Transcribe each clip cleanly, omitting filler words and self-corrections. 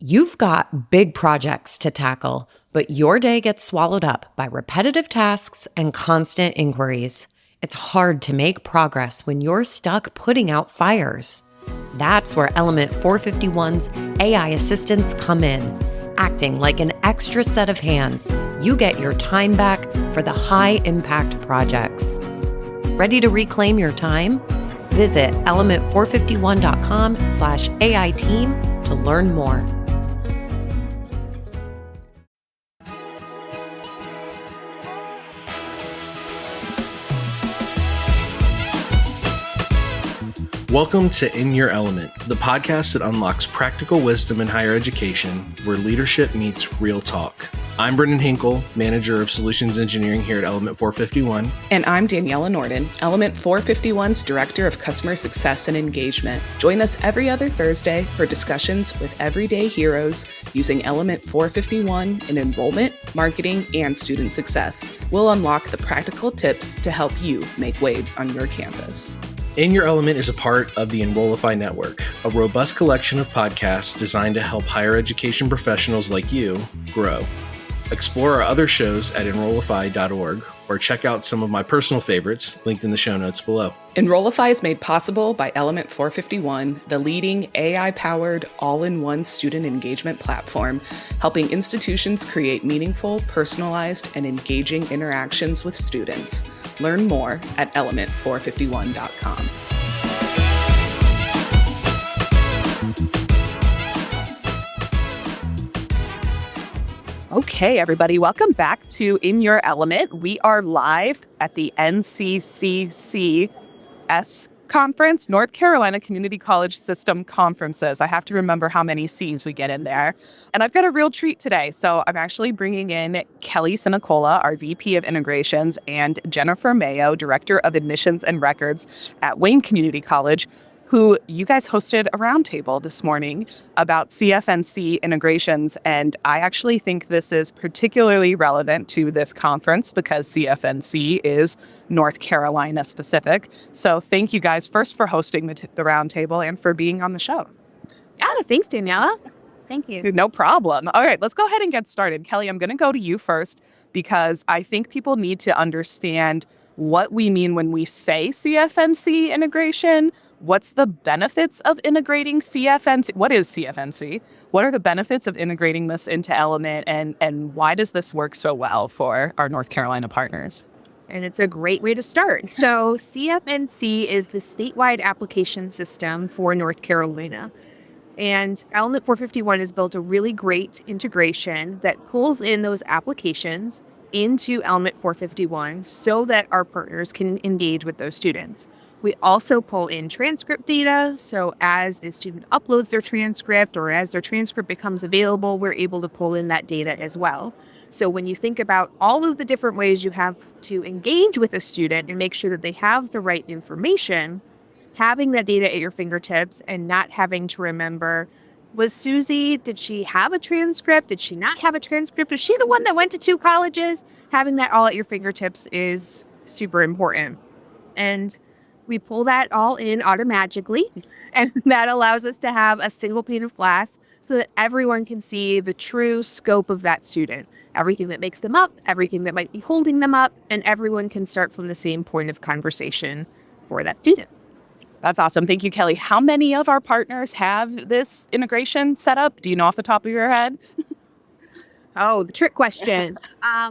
You've got big projects to tackle, but your day gets swallowed up by repetitive tasks and constant inquiries. It's hard to make progress when you're stuck putting out fires. That's where Element 451's AI assistants come in. Acting like an extra set of hands, you get your time back for the high-impact projects. Ready to reclaim your time? Visit element451.com/AI team to learn more. Welcome to In Your Element, the podcast that unlocks practical wisdom in higher education, where leadership meets real talk. I'm Brendan Hinkle, Manager of Solutions Engineering here at Element 451. And I'm Daniella Norden, Element 451's Director of Customer Success and Engagement. Join us every other Thursday for discussions with everyday heroes using Element 451 in enrollment, marketing, and student success. We'll unlock the practical tips to help you make waves on your campus. In Your Element is a part of the Enrollify Network, a robust collection of podcasts designed to help higher education professionals like you grow. Explore our other shows at enrollify.org or check out some of my personal favorites linked in the show notes below. Enrollify is made possible by Element 451, the leading AI-powered all-in-one student engagement platform, helping institutions create meaningful, personalized, and engaging interactions with students. Learn more at element451.com. Okay, everybody, welcome back to In Your Element. We are live at the NCCCS conference, North Carolina Community College System Conferences. I have to remember how many C's we get in there. And I've got a real treat today. So I'm actually bringing in Kelly Sinacola, our VP of Integrations, and Jennifer Mayo, Director of Admissions and Records at Wayne Community College, who you guys hosted a roundtable this morning about CFNC integrations. And I actually think this is particularly relevant to this conference because CFNC is North Carolina specific. So thank you guys first for hosting the roundtable and for being on the show. Yeah, thanks, Daniella. Thank you. No problem. All right, let's go ahead and get started. Kelly, I'm going to go to you first because I think people need to understand what we mean when we say CFNC integration. What's the benefits of integrating CFNC? What is CFNC? What are the benefits of integrating this into Element, and why does this work so well for our North Carolina partners? And it's a great way to start. So CFNC is the statewide application system for North Carolina. And Element 451 has built a really great integration that pulls in those applications into Element 451 so that our partners can engage with those students. We also pull in transcript data, so as a student uploads their transcript or as their transcript becomes available, we're able to pull in that data as well. So when you think about all of the different ways you have to engage with a student and make sure that they have the right information, having that data at your fingertips and not having to remember, was Susie, did she have a transcript? Did she not have a transcript? Was she the one that went to 2 colleges? Having that all at your fingertips is super important. And we pull that all in automatically, and that allows us to have a single pane of glass so that everyone can see the true scope of that student, everything that makes them up, everything that might be holding them up, and everyone can start from the same point of conversation for that student. That's awesome. Thank you, Kelly. How many of our partners have this integration set up? Do you know off the top of your head? Oh, the trick question.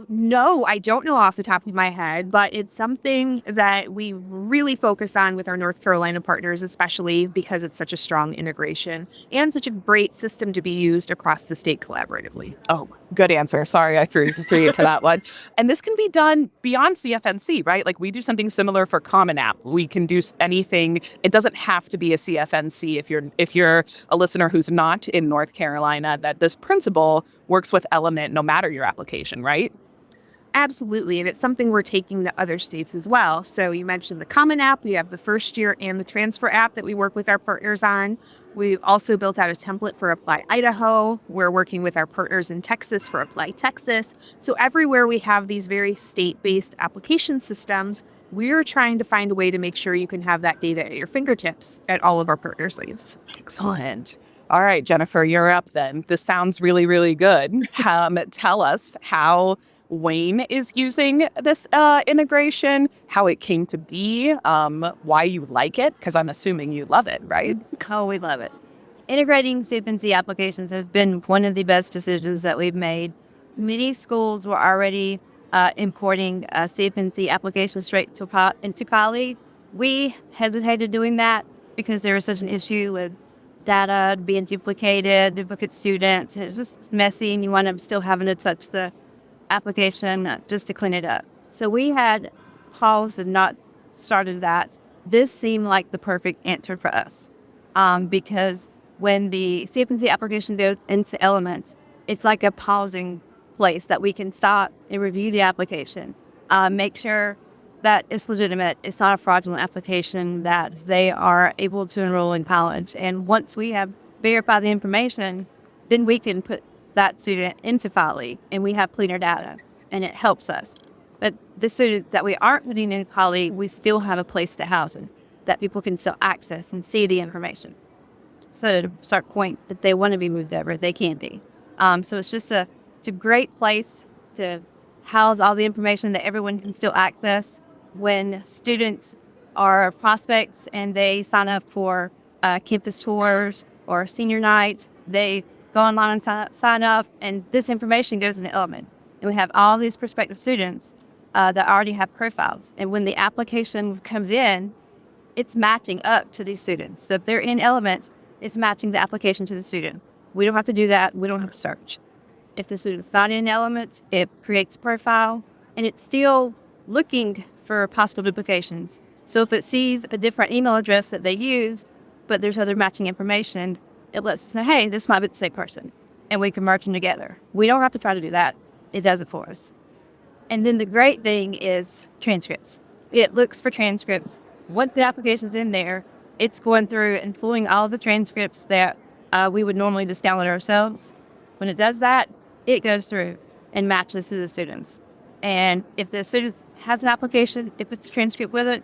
No, I don't know off the top of my head, but it's something that we really focus on with our North Carolina partners, especially because it's such a strong integration and such a great system to be used across the state collaboratively. Oh, good answer. Sorry, I threw you to that one. And this can be done beyond CFNC, right? Like we do something similar for Common App. We can do anything. It doesn't have to be a CFNC if you're a listener who's not in North Carolina, that this principle works with Element no matter your application, right? Absolutely. And it's something we're taking to other states as well. So you mentioned the Common App. We have the first year and the Transfer app that we work with our partners on. We've also built out a template for Apply Idaho. We're working with our partners in Texas for Apply Texas. So everywhere we have these very state-based application systems, we're trying to find a way to make sure you can have that data at your fingertips at all of our partner sites. Excellent. All right, Jennifer, you're up then. This sounds really, really good. Tell us how Wayne is using this integration, how it came to be, why you like it, because I'm assuming you love it, right? Oh, we love it. Integrating CFNC applications has been one of the best decisions that we've made. Many schools were already importing CFNC applications straight into Poly. We hesitated doing that because there was such an issue with data being duplicated, duplicate students. It's just messy, and you wind up still having to touch the application just to clean it up. So we had paused and not started that. This seemed like the perfect answer for us because when the CFNC application goes into Elements, it's like a pausing place that we can stop and review the application, make sure that it's legitimate, it's not a fraudulent application, that they are able to enroll in college. And once we have verified the information, then we can put that student into Poly, and we have cleaner data, and it helps us. But the students that we aren't putting in Poly, we still have a place to house them, that people can still access and see the information. So to start point that they want to be moved over, they can be. So it's just it's a great place to house all the information that everyone can still access. When students are prospects and they sign up for campus tours or senior nights, they go online and sign up, and this information goes in the Element. And we have all these prospective students that already have profiles. And when the application comes in, it's matching up to these students. So if they're in Element, it's matching the application to the student. We don't have to do that. We don't have to search. If the student's not in Element, it creates a profile, and it's still looking for possible duplications. So if it sees a different email address that they used, but there's other matching information, it lets us know, hey, this might be the same person, and we can merge them together. We don't have to try to do that. It does it for us. And then the great thing is transcripts. It looks for transcripts. Once the application's in there, it's going through and pulling all the transcripts that we would normally just download ourselves. When it does that, it goes through and matches to the students. And if the student has an application, if it's a transcript with it,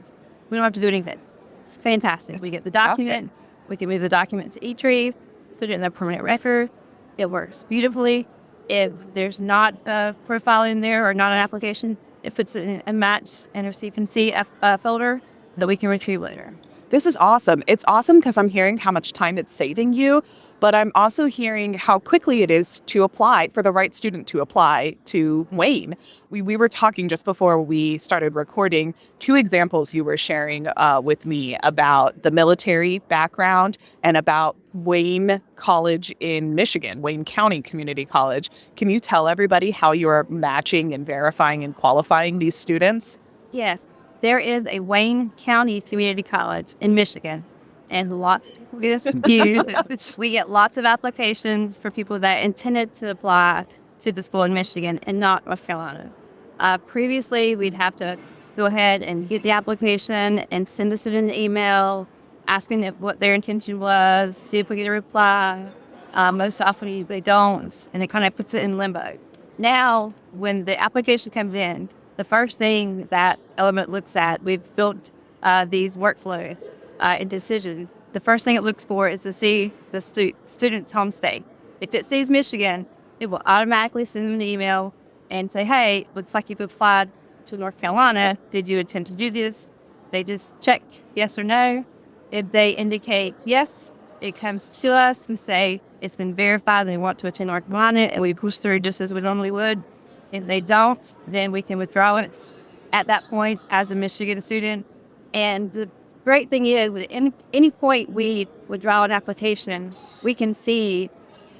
we don't have to do anything. It's fantastic. We get the document. We can move the document to eTrieve, put it in the permanent record. It works beautifully. If there's not a profile in there or not an application, it puts it in a match and a CFNC folder that we can retrieve later. This is awesome. It's awesome because I'm hearing how much time it's saving you, but I'm also hearing how quickly it is to apply for the right student to apply to Wayne. We were talking just before we started recording, 2 examples you were sharing with me about the military background and about Wayne College in Michigan, Wayne County Community College. Can you tell everybody how you're matching and verifying and qualifying these students? Yes, there is a Wayne County Community College in Michigan, and lots of people get us confused. We get lots of applications for people that intended to apply to the school in Michigan and not North Carolina. Previously, we'd have to go ahead and get the application and send the student an email asking what their intention was, see if we get a reply. Most often they don't, and it kind of puts it in limbo. Now, when the application comes in, the first thing that Element looks at, we've built these workflows and decisions. The first thing it looks for is to see the student's home state. If it sees Michigan, it will automatically send them an email and say, hey, looks like you've applied to North Carolina. Did you intend to do this? They just check yes or no. If they indicate yes, it comes to us. We say it's been verified. They want to attend North Carolina, and we push through just as we normally would. If they don't, then we can withdraw it at that point as a Michigan student. And the great thing is, at any point we withdraw an application, we can see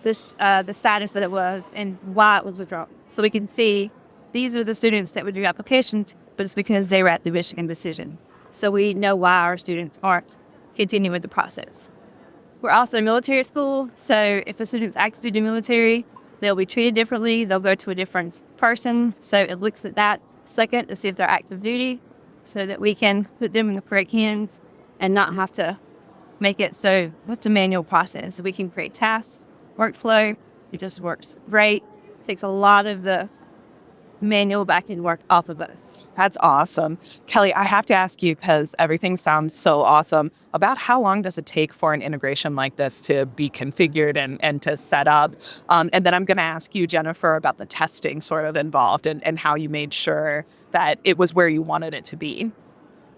this the status that it was and why it was withdrawn. So we can see these are the students that withdrew applications, but it's because they were at the Michigan decision. So we know why our students aren't continuing with the process. We're also a military school, so if a student's active duty military, they'll be treated differently. They'll go to a different person. So it looks at that second to see if they're active duty so that we can put them in the correct hands and not have to make it so it's a manual process. We can create tasks, workflow. It just works great. Takes a lot of the manual back-end work off of us. That's awesome. Kelly, I have to ask you, because everything sounds so awesome, about how long does it take for an integration like this to be configured and to set up? And then I'm going to ask you, Jennifer, about the testing sort of involved and how you made sure that it was where you wanted it to be.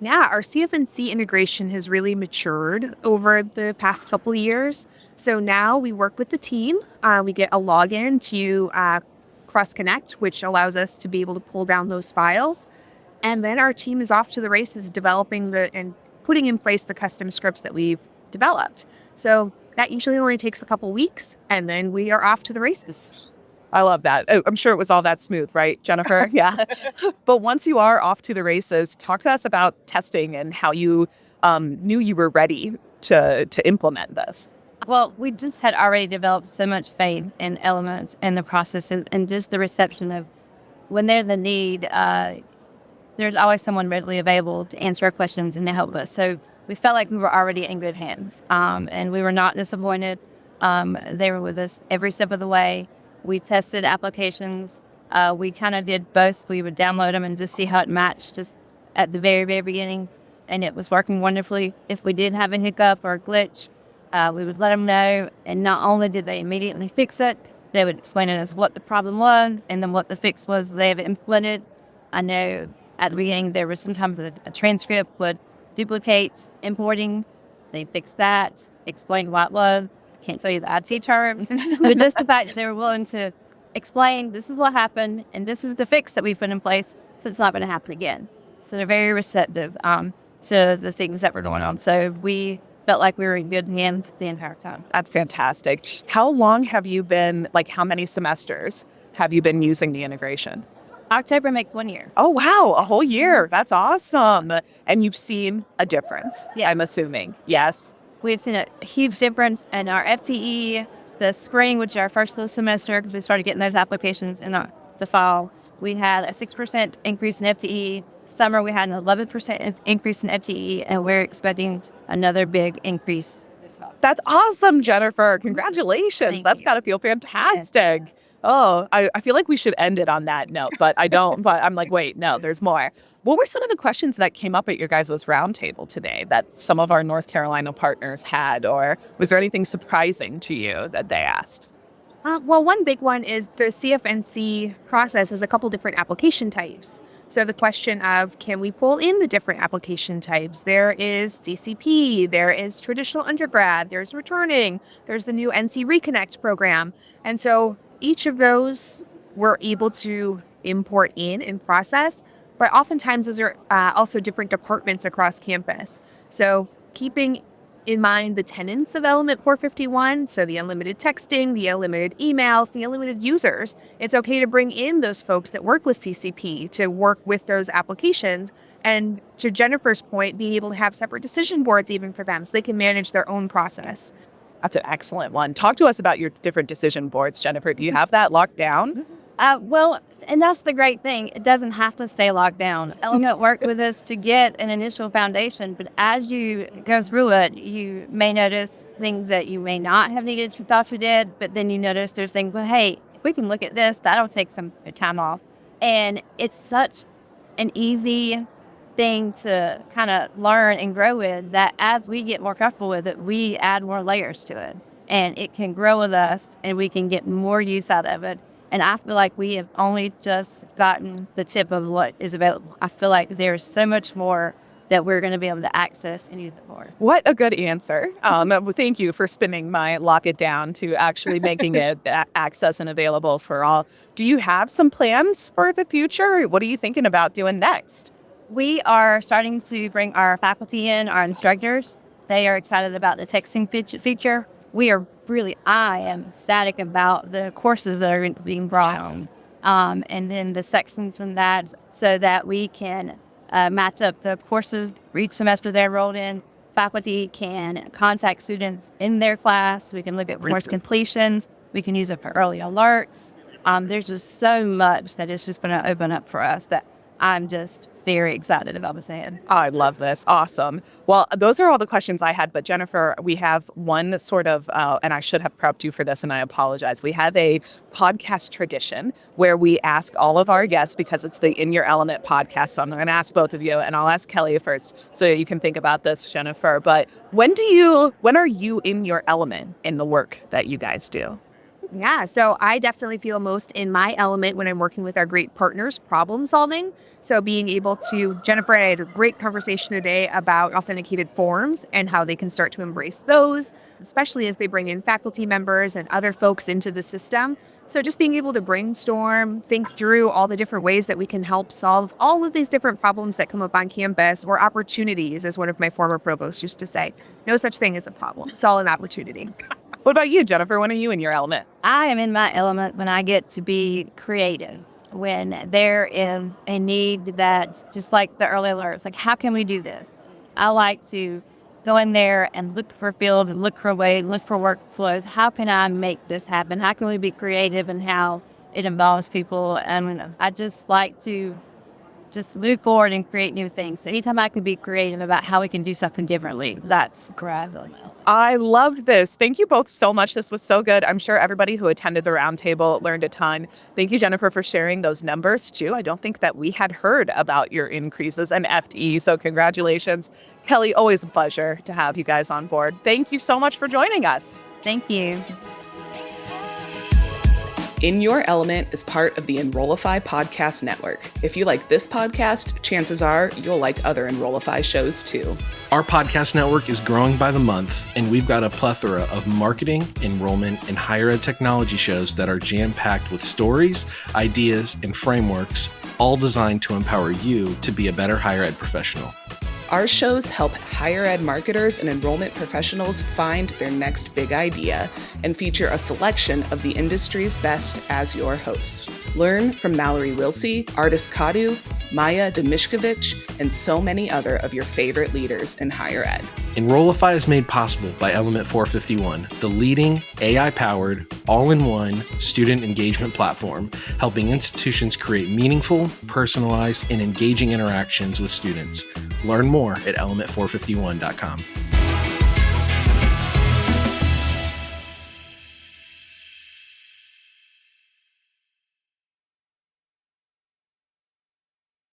Yeah, our CFNC integration has really matured over the past couple of years. So now we work with the team. We get a login to cross-connect, which allows us to be able to pull down those files. And then our team is off to the races developing and putting in place the custom scripts that we've developed. So that usually only takes a couple weeks, and then we are off to the races. I love that. Oh, I'm sure it was all that smooth, right, Jennifer? Yeah. But once you are off to the races, talk to us about testing and how you knew you were ready to implement this. Well, we just had already developed so much faith in Elements and the process and just the reception of when there's a need, there's always someone readily available to answer our questions and to help us. So we felt like we were already in good hands, and we were not disappointed. They were with us every step of the way. We tested applications. We kind of did both. We would download them and just see how it matched just at the very, very beginning, and it was working wonderfully. If we did have a hiccup or a glitch, we would let them know, and not only did they immediately fix it, they would explain to us what the problem was and then what the fix was they have implemented. I know at the beginning there was sometimes a transcript would duplicate importing. They fixed that, explained what it was. Can't tell you the IT terms, but just the fact that they were willing to explain this is what happened and this is the fix that we put in place, so it's not going to happen again. So they're very receptive to the things that were going on. So we felt like we were in good hands the entire time. That's fantastic. How long have you been, how many semesters have you been using the integration? October makes 1 year. Oh, wow. A whole year. That's awesome. And you've seen a difference, Yeah. I'm assuming. Yes. We've seen a huge difference in our FTE. The spring, which is our first full semester, because we started getting those applications in the fall, we had a 6% increase in FTE. Summer, we had an 11% increase in FTE, and we're expecting another big increase as well. That's awesome, Jennifer. Congratulations. Thank That's you. got to feel fantastic. Yes. Oh, I feel like we should end it on that note, but I don't. But I'm like, wait, no, there's more. What were some of the questions that came up at your guys' roundtable today that some of our North Carolina partners had, or was there anything surprising to you that they asked? Well, one big one is the CFNC process has a couple different application types. So the question of, can we pull in the different application types? There is CCP, there is traditional undergrad, there's returning, there's the new NC Reconnect program. And so each of those we're able to import in and process, but oftentimes those are also different departments across campus. So keeping in mind the tenets of Element 451, so the unlimited texting, the unlimited emails, the unlimited users, it's okay to bring in those folks that work with CCP to work with those applications. And to Jennifer's point, being able to have separate decision boards even for them so they can manage their own process. That's an excellent one. Talk to us about your different decision boards, Jennifer. Do you have that locked down? Well, and that's the great thing. It doesn't have to stay locked down. Element worked with us to get an initial foundation, but as you go through it, you may notice things that you may not have needed to thought you did, but then you notice there's things, well, hey, if we can look at this, that'll take some time off. And it's such an easy thing to kind of learn and grow with that as we get more comfortable with it, we add more layers to it. And it can grow with us, and we can get more use out of it. And I feel like we have only just gotten the tip of what is available. I feel like there's so much more that we're going to be able to access and use it for. What a good answer. Thank you for spinning my lock it down to actually making it access and available for all. Do you have some plans for the future? What are you thinking about doing next? We are starting to bring our faculty in, our instructors. They are excited about the texting feature. I am ecstatic about the courses that are being brought on. And then the sections from that so that we can match up the courses for each semester they're enrolled in. Faculty can contact students in their class. We can look at course completions. We can use it for early alerts. There's just so much that is just going to open up for us that I'm just very excited about this ad. I love this. Awesome. Well, those are all the questions I had. But Jennifer, we have one sort of, and I should have prepped you for this, and I apologize. We have a podcast tradition where we ask all of our guests, because it's the In Your Element podcast. So I'm going to ask both of you, and I'll ask Kelly first so you can think about this, Jennifer. But when are you in your element in the work that you guys do? Yeah, so I definitely feel most in my element when I'm working with our great partners, problem solving. So being able to, Jennifer and I had a great conversation today about authenticated forms and how they can start to embrace those, especially as they bring in faculty members and other folks into the system. So just being able to brainstorm, think through all the different ways that we can help solve all of these different problems that come up on campus, or opportunities, as one of my former provosts used to say. No such thing as a problem. It's all an opportunity. What about you, Jennifer? When are you in your element? I am in my element when I get to be creative, when there is a need that, just like the early alerts, like how can we do this? I like to go in there and look for fields and look for ways, look for workflows. How can I make this happen? How can we be creative in how it involves people? And I just like to just move forward and create new things. So anytime I can be creative about how we can do something differently, that's great. I loved this. Thank you both so much. This was so good. I'm sure everybody who attended the roundtable learned a ton. Thank you, Jennifer, for sharing those numbers too. I don't think that we had heard about your increases in FTE, so congratulations. Kelly, always a pleasure to have you guys on board. Thank you so much for joining us. Thank you. In Your Element is part of the Enrollify podcast network. If you like this podcast, chances are you'll like other Enrollify shows too. Our podcast network is growing by the month, and we've got a plethora of marketing, enrollment, and higher ed technology shows that are jam-packed with stories, ideas, and frameworks, all designed to empower you to be a better higher ed professional. Our shows help higher ed marketers and enrollment professionals find their next big idea and feature a selection of the industry's best as your hosts. Learn from Mallory Wilsey, Artis Kadu, Maya Demishkovich, and so many other of your favorite leaders in higher ed. Enrollify is made possible by Element 451, the leading AI-powered, all-in-one student engagement platform, helping institutions create meaningful, personalized, and engaging interactions with students. Learn more at element451.com.